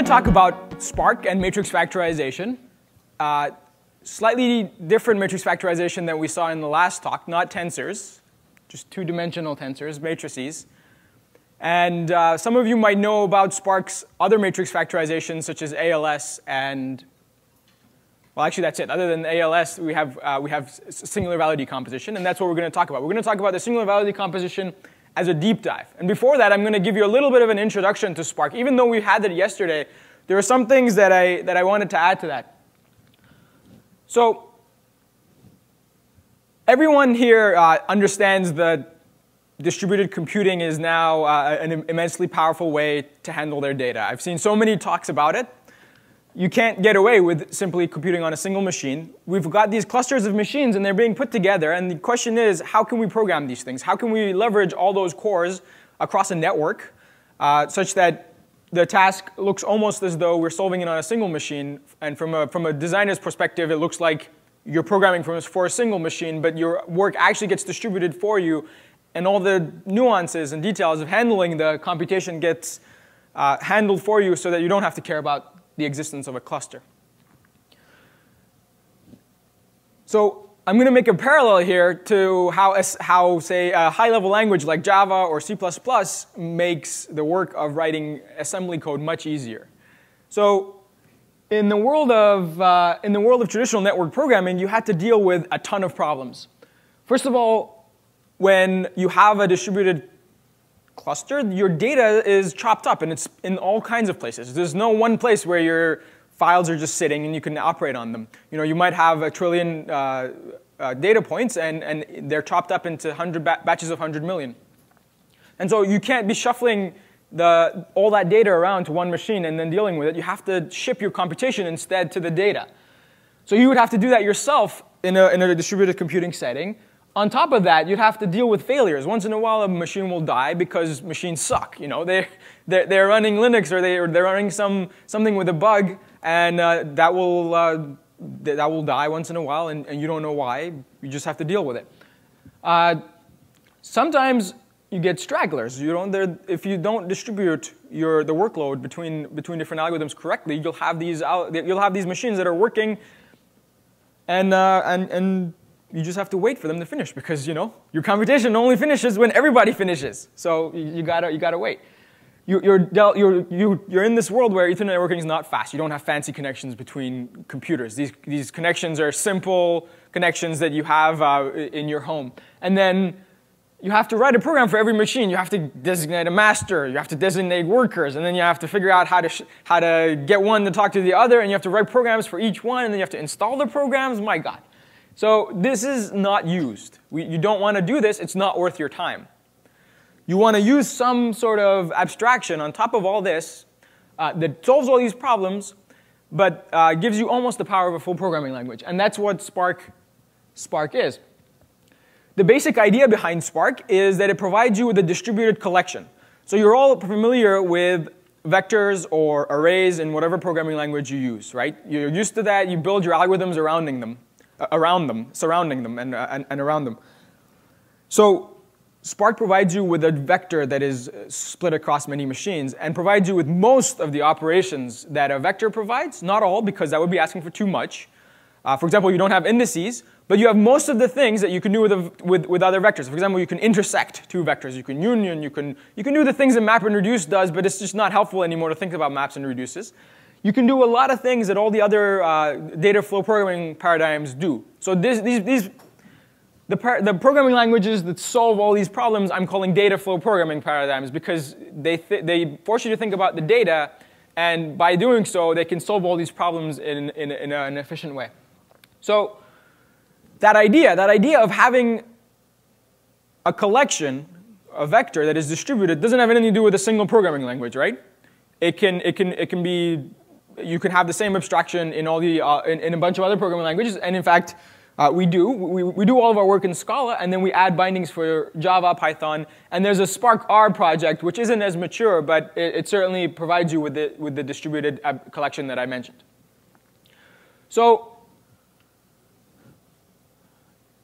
going to talk about Spark and matrix factorization. Slightly different matrix factorization than we saw in the last talk, not tensors, just two-dimensional tensors, matrices. And some of you might know about Spark's other matrix factorizations, such as ALS and, well, actually that's it. Other than ALS, we have singular value decomposition, and that's what we're going to talk about. We're going to talk about the singular value decomposition as a deep dive. And before that, I'm going to give you a little bit of an introduction to Spark. Even though we had that yesterday, there are some things that I wanted to add to that. So everyone here understands that distributed computing is now an immensely powerful way to handle their data. I've seen so many talks about it. You can't get away with simply computing on a single machine. We've got these clusters of machines, and they're being put together. And the question is, how can we program these things? How can we leverage all those cores across a network such that the task looks almost as though we're solving it on a single machine? And from a designer's perspective, it looks like you're programming for a single machine, but your work actually gets distributed for you. And all the nuances and details of handling the computation gets handled for you so that you don't have to care about the existence of a cluster. So I'm going to make a parallel here to how say, a high-level language like Java or C++ makes the work of writing assembly code much easier. So in the world of traditional network programming, you had to deal with a ton of problems. First of all, when you have a distributed cluster, your data is chopped up, and it's in all kinds of places. There's no one place where your files are just sitting and you can operate on them. You might have a trillion data points, and they're chopped up into batches of 100 million. And so you can't be shuffling all that data around to one machine and then dealing with it. You have to ship your computation instead to the data. So you would have to do that yourself in a distributed computing setting. On top of that, you'd have to deal with failures. Once in a while, a machine will die because machines suck. They're running Linux, or they're running something with a bug, and that will die once in a while, and you don't know why. You just have to deal with it. Sometimes you get stragglers. If you don't distribute the workload between different algorithms correctly, you'll have these machines that are working, and you just have to wait for them to finish, because your computation only finishes when everybody finishes. So you gotta wait. You're in this world where Ethernet networking is not fast. You don't have fancy connections between computers. These connections are simple connections that you have in your home. And then you have to write a program for every machine. You have to designate a master. You have to designate workers. And then you have to figure out how to get one to talk to the other. And you have to write programs for each one. And then you have to install the programs. My God. So this is not used. You don't want to do this. It's not worth your time. You want to use some sort of abstraction on top of all this that solves all these problems, but gives you almost the power of a full programming language. And that's what Spark is. The basic idea behind Spark is that it provides you with a distributed collection. So you're all familiar with vectors or arrays in whatever programming language you use, right? You're used to that. You build your algorithms surrounding them, and around them. So Spark provides you with a vector that is split across many machines, and provides you with most of the operations that a vector provides. Not all, because that would be asking for too much. For example, you don't have indices, but you have most of the things that you can do with other vectors. For example, you can intersect two vectors. You can union. You can do the things that map and reduce does, but it's just not helpful anymore to think about maps and reduces. You can do a lot of things that all the other data flow programming paradigms do. So the programming languages that solve all these problems, I'm calling data flow programming paradigms, because they force you to think about the data, and by doing so, they can solve all these problems in an efficient way. So that idea of having a collection, a vector that is distributed, doesn't have anything to do with a single programming language, right? It can be. You can have the same abstraction in in a bunch of other programming languages, and in fact, we do. We do all of our work in Scala, and then we add bindings for Java, Python, and there's a Spark R project, which isn't as mature, but it certainly provides you with the distributed collection that I mentioned. So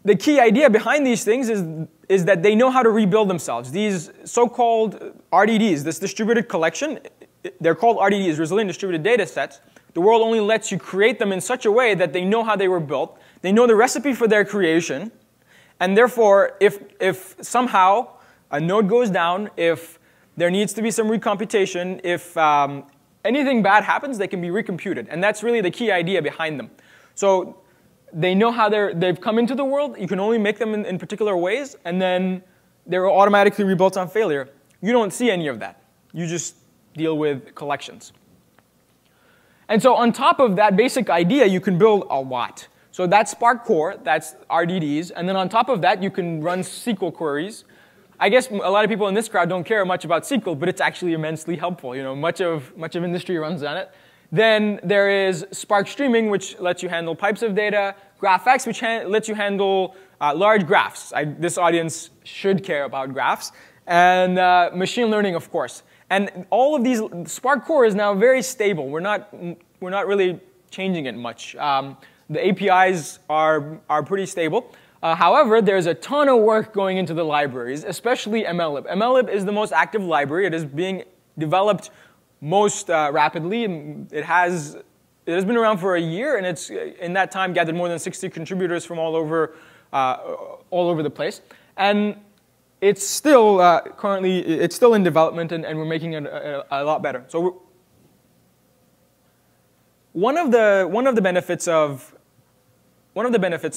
the key idea behind these things is that they know how to rebuild themselves. These so-called RDDs, this distributed collection, they're called RDDs, resilient distributed data sets. The world only lets you create them in such a way that they know how they were built. They know the recipe for their creation. And therefore, if somehow a node goes down, if there needs to be some recomputation, if anything bad happens, they can be recomputed. And that's really the key idea behind them. So they know how they've come into the world. You can only make them in particular ways. And then they're automatically rebuilt on failure. You don't see any of that. You just deal with collections. And so on top of that basic idea, you can build a lot. So that's Spark core, that's RDDs. And then on top of that, you can run SQL queries. I guess a lot of people in this crowd don't care much about SQL, but it's actually immensely helpful. Much of industry runs on it. Then there is Spark Streaming, which lets you handle pipes of data. GraphX, which lets you handle large graphs. This audience should care about graphs. And machine learning, of course. And all of these, Spark core is now very stable. We're not really changing it much. The APIs are pretty stable. However, there's a ton of work going into the libraries, especially MLlib. MLlib is the most active library. It is being developed most rapidly. It has been around for a year, and it's in that time gathered more than 60 contributors from all over the place. And it's still it's still in development, and we're making it a lot better. So one of the benefits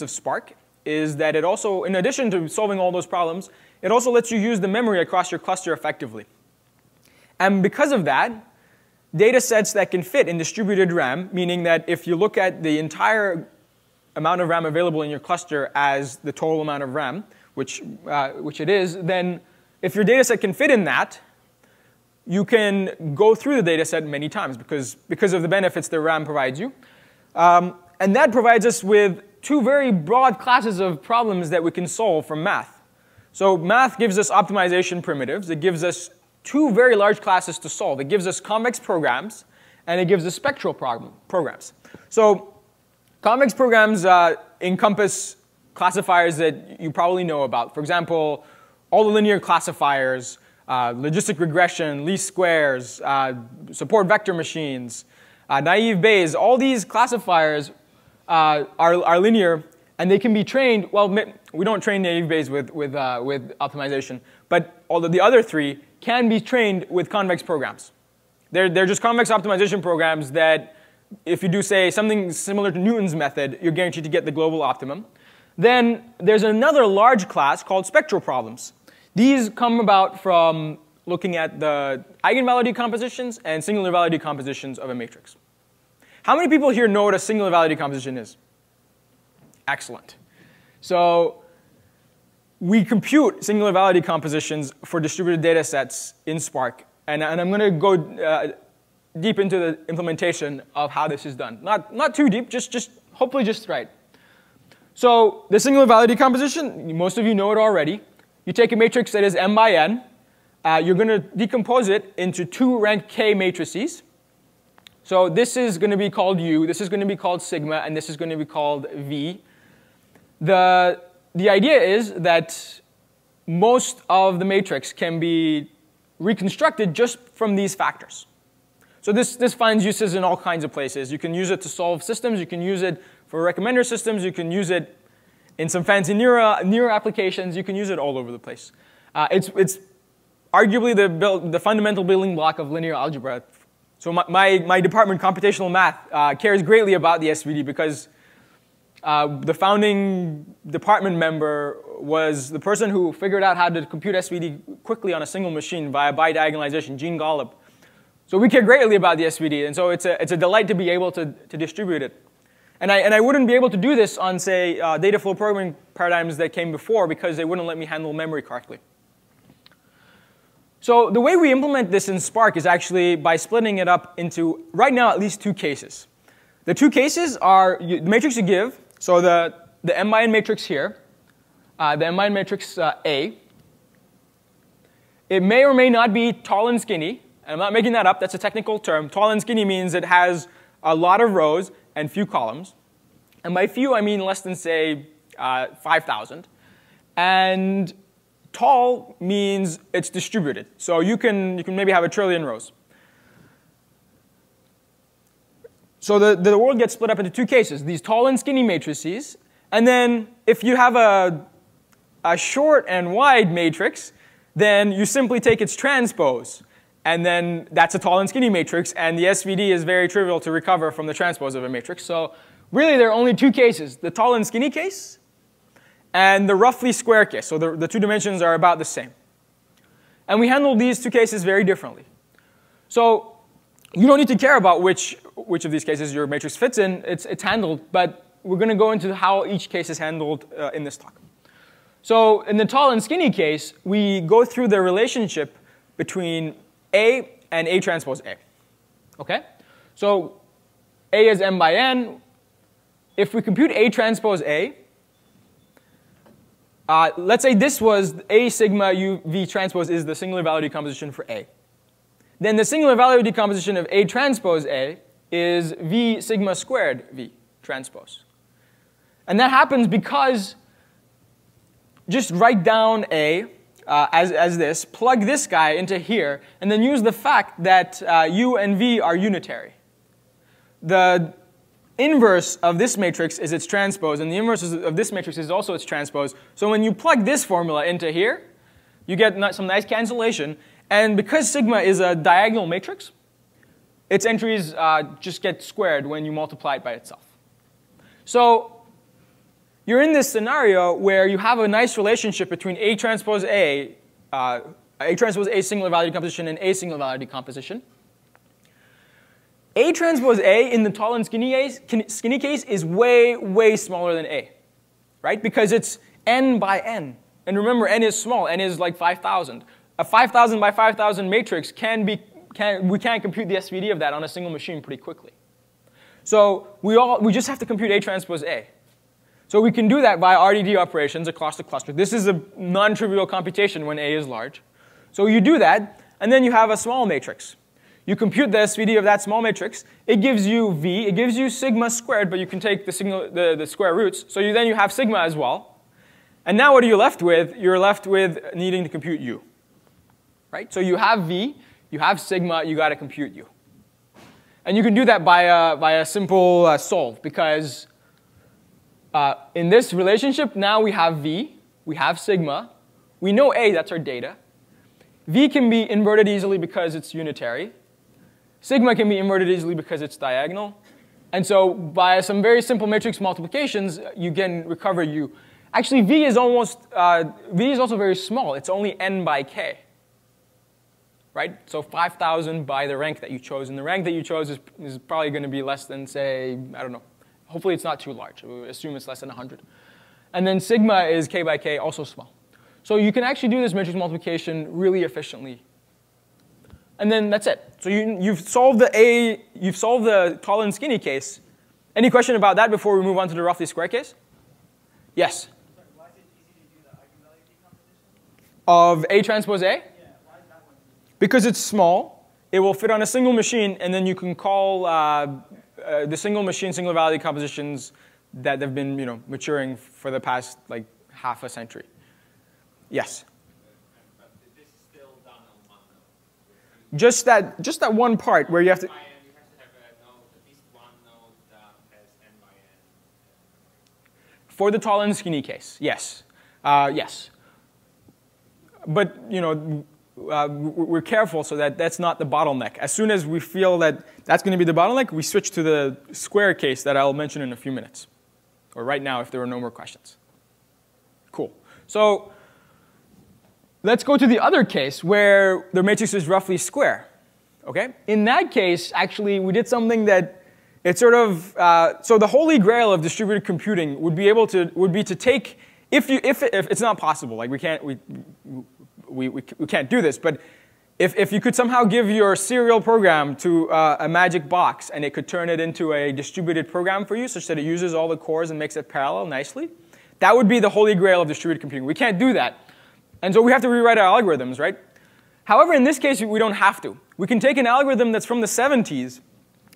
of Spark is that it also, in addition to solving all those problems, it also lets you use the memory across your cluster effectively. And because of that, data sets that can fit in distributed RAM, meaning that if you look at the entire amount of RAM available in your cluster as the total amount of RAM, which it is, then if your data set can fit in that, you can go through the data set many times because of the benefits that RAM provides you. And that provides us with two very broad classes of problems that we can solve from math. So math gives us optimization primitives. It gives us two very large classes to solve. It gives us convex programs, and it gives us spectral programs. So convex programs encompass classifiers that you probably know about. For example, all the linear classifiers, logistic regression, least squares, support vector machines, naive Bayes. All these classifiers are linear, and they can be trained. Well, we don't train naive Bayes with optimization, but all of the other three can be trained with convex programs. They're just convex optimization programs that, if you do, say, something similar to Newton's method, you're guaranteed to get the global optimum. Then there's another large class called spectral problems. These come about from looking at the eigenvalue decompositions and singular value decompositions of a matrix. How many people here know what a singular value decomposition is? Excellent. So we compute singular value decompositions for distributed data sets in Spark. And I'm going to go deep into the implementation of how this is done. Not too deep, just hopefully just right. So the singular value decomposition, most of you know it already. You take a matrix that is m by n. You're going to decompose it into two rank k matrices. So this is going to be called U, this is going to be called sigma, and this is going to be called V. The idea is that most of the matrix can be reconstructed just from these factors. So this finds uses in all kinds of places. You can use it to solve systems. You can use it for recommender systems. You can use it in some fancy near applications. You can use it all over the place. It's arguably the fundamental building block of linear algebra. So my department, computational math, cares greatly about the SVD because the founding department member was the person who figured out how to compute SVD quickly on a single machine via bidiagonalization, Gene Golub. So we care greatly about the SVD, and so it's a delight to be able to distribute it. And I wouldn't be able to do this on, say, data flow programming paradigms that came before because they wouldn't let me handle memory correctly. So the way we implement this in Spark is actually by splitting it up into, right now, at least two cases. The two cases are the matrix you give, so the m by n matrix here, the m by n matrix A. It may or may not be tall and skinny. And I'm not making that up. That's a technical term. Tall and skinny means it has a lot of rows and few columns. And by few, I mean less than, say, 5,000. And tall means it's distributed. So you can maybe have 1 trillion rows. So the world gets split up into two cases, these tall and skinny matrices. And then if you have a short and wide matrix, then you simply take its transpose. And then that's a tall and skinny matrix. And the SVD is very trivial to recover from the transpose of a matrix. So really, there are only two cases, the tall and skinny case and the roughly square case. So the two dimensions are about the same. And we handle these two cases very differently. So you don't need to care about which of these cases your matrix fits in. It's handled. But we're going to go into how each case is handled in this talk. So in the tall and skinny case, we go through the relationship between A and A transpose A. OK? So A is m by n. If we compute A transpose A, let's say this was A sigma u v transpose is the singular value decomposition for A. Then the singular value decomposition of A transpose A is v sigma squared v transpose. And that happens because just write down A as this, plug this guy into here, and then use the fact that u and v are unitary. The inverse of this matrix is its transpose, and the inverse of this matrix is also its transpose. So when you plug this formula into here, you get some nice cancellation. And because sigma is a diagonal matrix, its entries just get squared when you multiply it by itself. So you're in this scenario where you have a nice relationship between A transpose A singular value decomposition, and A singular value decomposition. A transpose A in the tall and skinny case is way, way smaller than A, right? Because it's n by n. And remember, n is small. N is like 5,000. A 5,000 by 5,000 matrix we can't compute the SVD of that on a single machine pretty quickly. So we just have to compute A transpose A. So we can do that by RDD operations across the cluster. This is a non-trivial computation when A is large. So you do that, and then you have a small matrix. You compute the SVD of that small matrix. It gives you V. It gives you sigma squared, but you can take the square roots. So then you have sigma as well. And now what are you left with? You're left with needing to compute U. Right? So you have V. You have sigma. You got to compute U. And you can do that by a simple solve, because in this relationship, now we have V. We have sigma. We know A. That's our data. V can be inverted easily because it's unitary. Sigma can be inverted easily because it's diagonal. And so by some very simple matrix multiplications, you can recover U. Actually, V is also very small. It's only n by k. Right? So 5,000 by the rank that you chose. And the rank that you chose is probably going to be less than, say, I don't know. Hopefully it's not too large. We assume it's less than 100. And then sigma is k by k, also small. So you can actually do this matrix multiplication really efficiently. And then that's it. So you've solved the tall and skinny case. Any question about that before we move on to the roughly square case? Yes? Sorry, why is it easy to do the eigenvalue decomposition? Of A transpose A? Yeah, why is that one easy? Because it's small. It will fit on a single machine, and then you can call the single machine single value decompositions that have been maturing for the past like half a century. Yes? But this is still done on one node. Just that one part where you have to. You have to have a node, at least one node that has n by n. For the tall and skinny case, yes. Yes. But we're careful so that that's not the bottleneck. As soon as we feel that that's going to be the bottleneck, we switch to the square case that I'll mention in a few minutes. Or right now if there are no more questions. Cool. So let's go to the other case where the matrix is roughly square. Okay? In that case, actually, we did something that it's sort of so the holy grail of distributed computing would be to take if it's not possible, like we can't do this, but if you could somehow give your serial program to a magic box and it could turn it into a distributed program for you such that it uses all the cores and makes it parallel nicely, that would be the holy grail of distributed computing. We can't do that. And so we have to rewrite our algorithms, right? However, in this case, we don't have to. We can take an algorithm that's from the 70s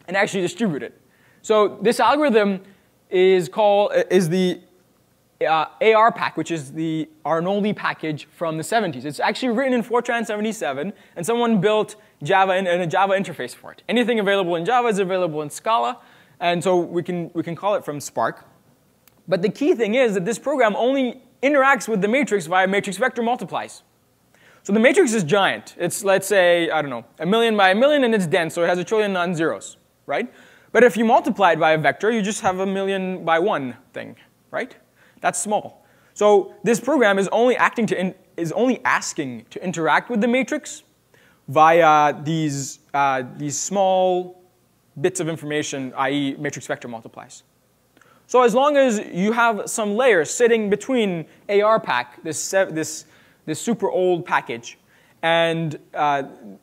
and actually distribute it. So this algorithm is the ARPAC, which is the Arnoldi package from the 70s. It's actually written in Fortran 77, and someone built Java and a Java interface for it. Anything available in Java is available in Scala. And so we can call it from Spark. But the key thing is that this program only interacts with the matrix via matrix vector multiplies. So the matrix is giant. It's, let's say, I don't know, 1,000,000 by 1,000,000, and it's dense, so it has 1,000,000,000 non-zeros, right? But if you multiply it by a vector, you just have 1,000,000 by 1 thing, right? That's small. So this program is only asking to interact with the matrix via these small bits of information, i.e. matrix vector multiplies. So as long as you have some layer sitting between ARPack, this super old package, and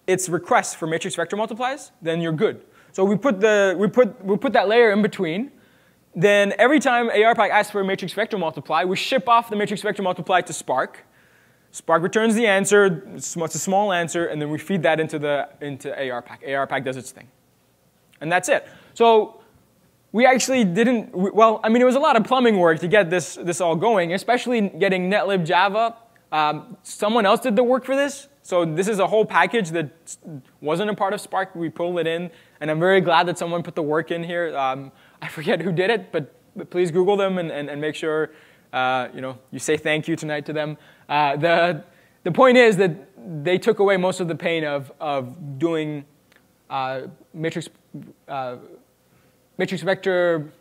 its request for matrix vector multiplies, then you're good. So we put that layer in between. Then every time ARPack asks for a matrix vector multiply, we ship off the matrix vector multiply to Spark. Spark returns the answer. It's a small answer, and then we feed that into ARPack. ARPack does its thing, and that's it. So we actually didn't. Well, I mean, it was a lot of plumbing work to get this all going, especially getting netlib Java. Someone else did the work for this. So this is a whole package that wasn't a part of Spark. We pulled it in, and I'm very glad that someone put the work in here. I forget who did it, but please Google them and make sure you say thank you tonight to them. The point is that they took away most of the pain of doing matrix vector,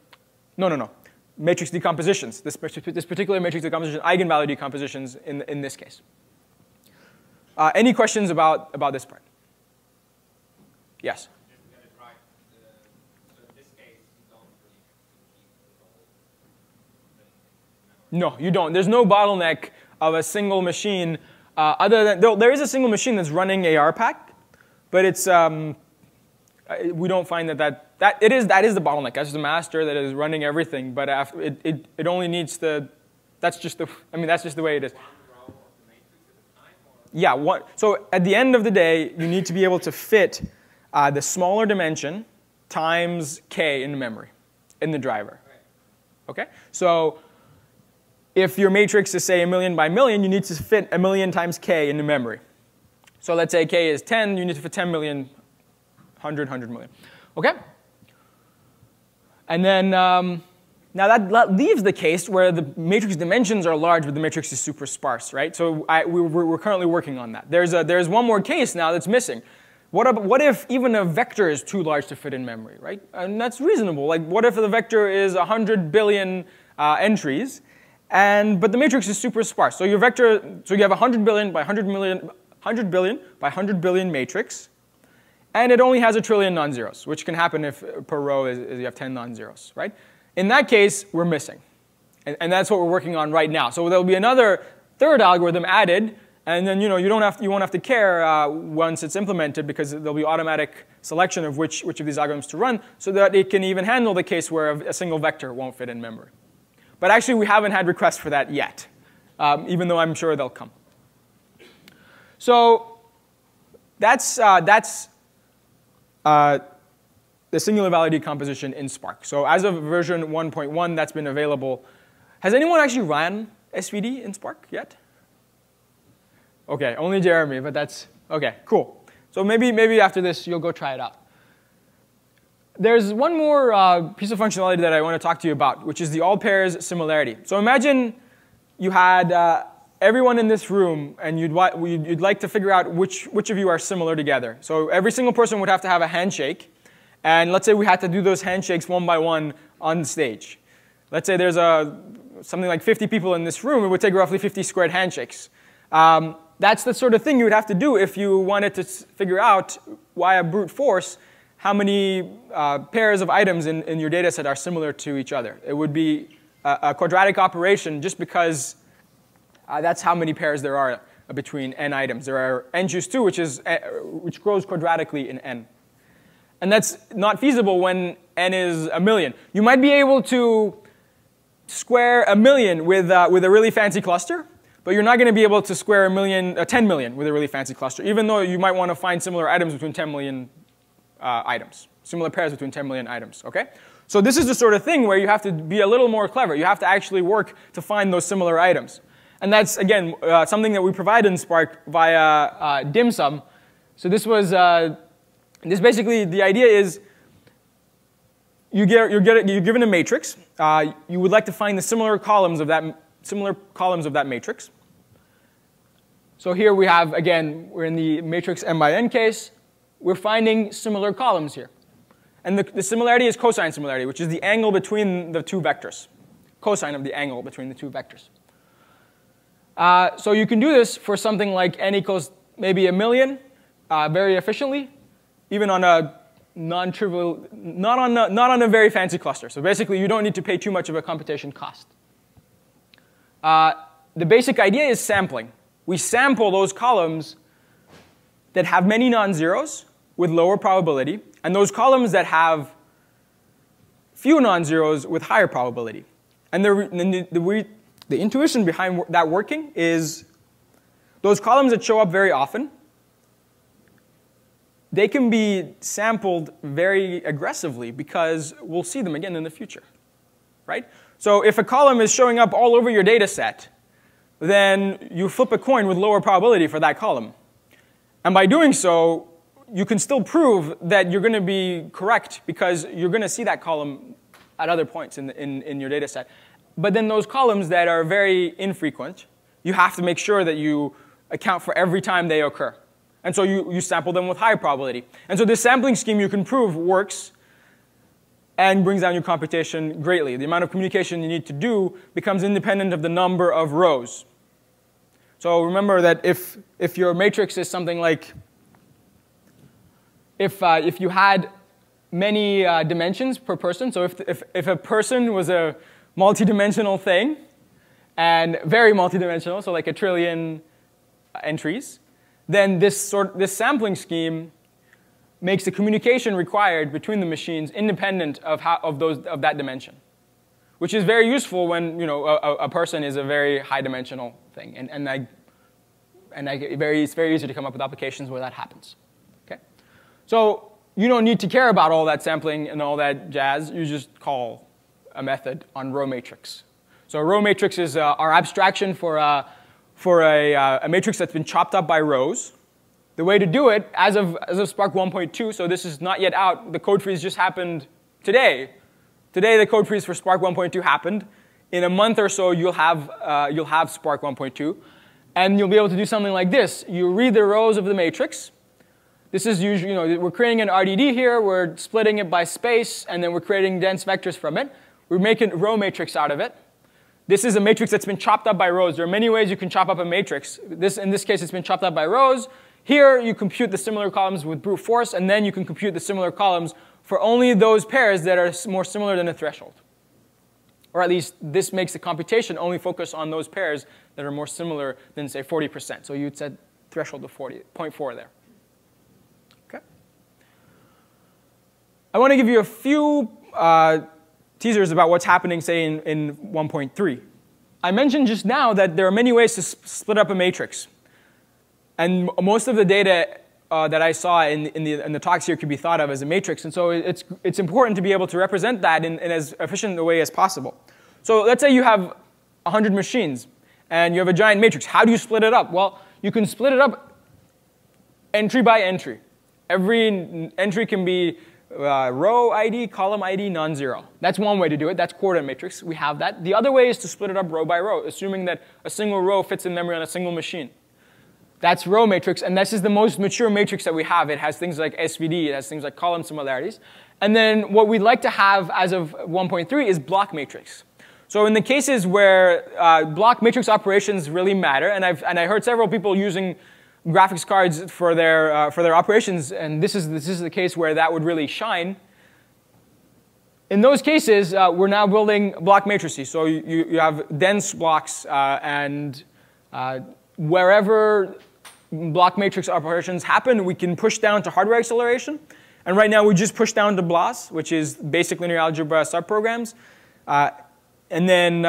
matrix decompositions. This particular matrix decomposition, eigenvalue decompositions in this case. Any questions about this part? Yes. Just to get it right, so in this case, you don't really keep the whole thing in memory. No, you don't. There's no bottleneck of a single machine other than there is a single machine that's running ARPack, but it's we don't find that is the bottleneck. That's the master that is running everything. But after, it only needs the that's just the way it is. Yeah. So at the end of the day, you need to be able to fit the smaller dimension times k in memory in the driver. Okay. So if your matrix is, say, 1,000,000 by 1,000,000, you need to fit 1,000,000 times k into memory. So let's say k is 10. You need to fit 10 million, 100 million. Okay? And then now that leaves the case where the matrix dimensions are large, but the matrix is super sparse, right? So we're currently working on that. There's one more case now that's missing. What if even a vector is too large to fit in memory, right? And that's reasonable. Like, what if the vector is 100 billion entries, but the matrix is super sparse? So your vector, so you have 100 billion by 100 million, 100 billion by 100 billion matrix, and it only has 1 trillion non-zeros, which can happen if per row is you have 10 non-zeros, right? In that case, we're missing, and that's what we're working on right now. So there'll be another third algorithm added, and then you won't have to care once it's implemented, because there'll be automatic selection of which of these algorithms to run, so that it can even handle the case where a single vector won't fit in memory. But actually, we haven't had requests for that yet, even though I'm sure they'll come. So that's the singular value decomposition in Spark. So as of version 1.1, that's been available. Has anyone actually ran SVD in Spark yet? OK, only Jeremy, but that's OK, cool. So maybe after this, you'll go try it out. There's one more piece of functionality that I want to talk to you about, which is the all pairs similarity. So imagine you had everyone in this room, and you'd like to figure out which of you are similar together. So every single person would have to have a handshake. And let's say we had to do those handshakes one by one on stage. Let's say there's something like 50 people in this room. It would take roughly 50 squared handshakes. That's the sort of thing you would have to do if you wanted to figure out, via brute force, how many pairs of items in your data set are similar to each other. It would be a quadratic operation just because that's how many pairs there are between n items. There are n choose 2, which grows quadratically in n. And that's not feasible when n is 1,000,000. You might be able to square 1,000,000 with a really fancy cluster, but you're not going to be able to square 10 million with a really fancy cluster, even though you might want to find similar items between 10 million items, similar pairs between 10 million items. Okay? So this is the sort of thing where you have to be a little more clever. You have to actually work to find those similar items. And that's, again, something that we provide in Spark via dim sum. So this was... This basically, the idea is, you're given a matrix. You would like to find the similar columns of that matrix. So here we have, again, we're in the matrix m by n case. We're finding similar columns here. And the similarity is cosine similarity, which is the angle between the two vectors. Cosine of the angle between the two vectors. So you can do this for something like n equals maybe 1,000,000 very efficiently, even on a non-trivial, not on a very fancy cluster. So basically, you don't need to pay too much of a computation cost. The basic idea is sampling. We sample those columns that have many non-zeros with lower probability, and those columns that have few non-zeros with higher probability. And the intuition behind that working is those columns that show up very often, they can be sampled very aggressively because we'll see them again in the future, right? So if a column is showing up all over your data set, then you flip a coin with lower probability for that column. And by doing so, you can still prove that you're going to be correct because you're going to see that column at other points in your data set. But then those columns that are very infrequent, you have to make sure that you account for every time they occur. And so you sample them with high probability. And so this sampling scheme you can prove works and brings down your computation greatly. The amount of communication you need to do becomes independent of the number of rows. So remember that if your matrix is something like, if you had many dimensions per person, so if a person was a multi-dimensional thing, and very multi-dimensional, so like 1 trillion entries, then this sampling scheme makes the communication required between the machines independent of that dimension, which is very useful when a person is a very high-dimensional thing, it's very easy to come up with applications where that happens. Okay, so you don't need to care about all that sampling and all that jazz. You just call a method on row matrix. So a row matrix is our abstraction for a matrix that's been chopped up by rows. The way to do it, as of Spark 1.2, so this is not yet out, the code freeze just happened today. Today the code freeze for Spark 1.2 happened. In a month or so you'll have Spark 1.2, and you'll be able to do something like this. You read the rows of the matrix. This is usually, we're creating an RDD here, we're splitting it by space, and then we're creating dense vectors from it. We're making a row matrix out of it. This is a matrix that's been chopped up by rows. There are many ways you can chop up a matrix. In this case, it's been chopped up by rows. Here, you compute the similar columns with brute force, and then you can compute the similar columns for only those pairs that are more similar than a threshold. Or at least, this makes the computation only focus on those pairs that are more similar than, say, 40%. So you'd set threshold of 0.4 there. Okay. I want to give you a few teasers about what's happening, say, in 1.3. I mentioned just now that there are many ways to split up a matrix. And most of the data that I saw in the talks here could be thought of as a matrix. And so it's important to be able to represent that in as efficient a way as possible. So let's say you have 100 machines, and you have a giant matrix. How do you split it up? Well, you can split it up entry by entry. Every entry can be row ID, column ID, non-zero. That's one way to do it. That's coordinate matrix. We have that. The other way is to split it up row by row, assuming that a single row fits in memory on a single machine. That's row matrix, and this is the most mature matrix that we have. It has things like SVD, it has things like column similarities. And then what we'd like to have as of 1.3 is block matrix. So in the cases where block matrix operations really matter, and I heard several people using graphics cards for their operations, and this is the case where that would really shine. In those cases, we're now building block matrices. So you have dense blocks, and wherever block matrix operations happen, we can push down to hardware acceleration. And right now, we just push down to BLAS, which is basic linear algebra subprograms. And then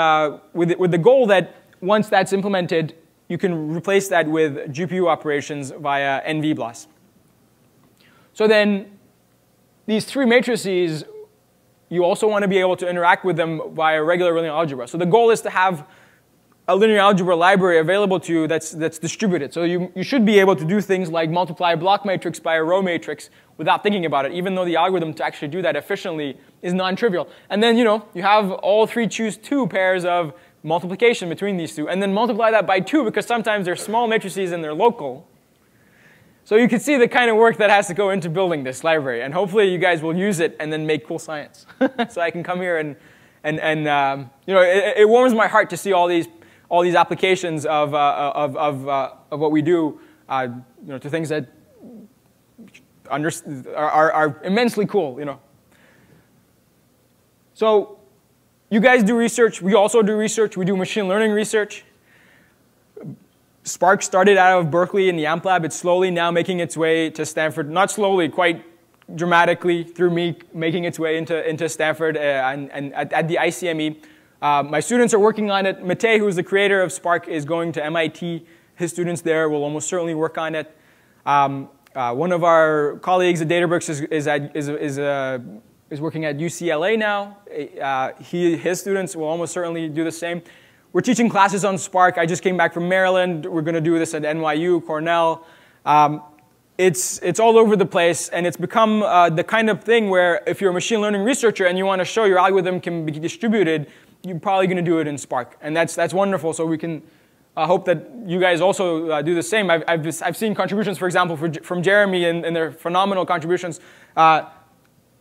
with the goal that once that's implemented, you can replace that with GPU operations via NV-BLAS. So then these three matrices, you also want to be able to interact with them via regular linear algebra. So the goal is to have a linear algebra library available to you that's distributed. So you should be able to do things like multiply a block matrix by a row matrix without thinking about it, even though the algorithm to actually do that efficiently is non-trivial. And then, you have all three choose 2 pairs of multiplication between these two, and then multiply that by 2, because sometimes they're small matrices and they're local. So you can see the kind of work that has to go into building this library, and hopefully you guys will use it and then make cool science. So I can come here and it warms my heart to see all these applications of what we do, to things that are immensely cool, So you guys do research. We also do research. We do machine learning research. Spark started out of Berkeley in the AMP lab. It's slowly now making its way to Stanford. Not slowly, quite dramatically through me making its way into Stanford and at the ICME. My students are working on it. Matei, who is the creator of Spark, is going to MIT. His students there will almost certainly work on it. One of our colleagues at Databricks is working at UCLA now. His students will almost certainly do the same. We're teaching classes on Spark. I just came back from Maryland. We're going to do this at NYU, Cornell. It's all over the place, and it's become the kind of thing where if you're a machine learning researcher and you want to show your algorithm can be distributed, you're probably going to do it in Spark, and that's wonderful. So we can hope that you guys also do the same. I've seen contributions, for example, from Jeremy and their phenomenal contributions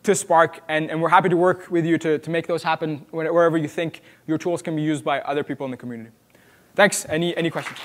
to Spark, and we're happy to work with you to make those happen wherever you think your tools can be used by other people in the community. Thanks. Any questions?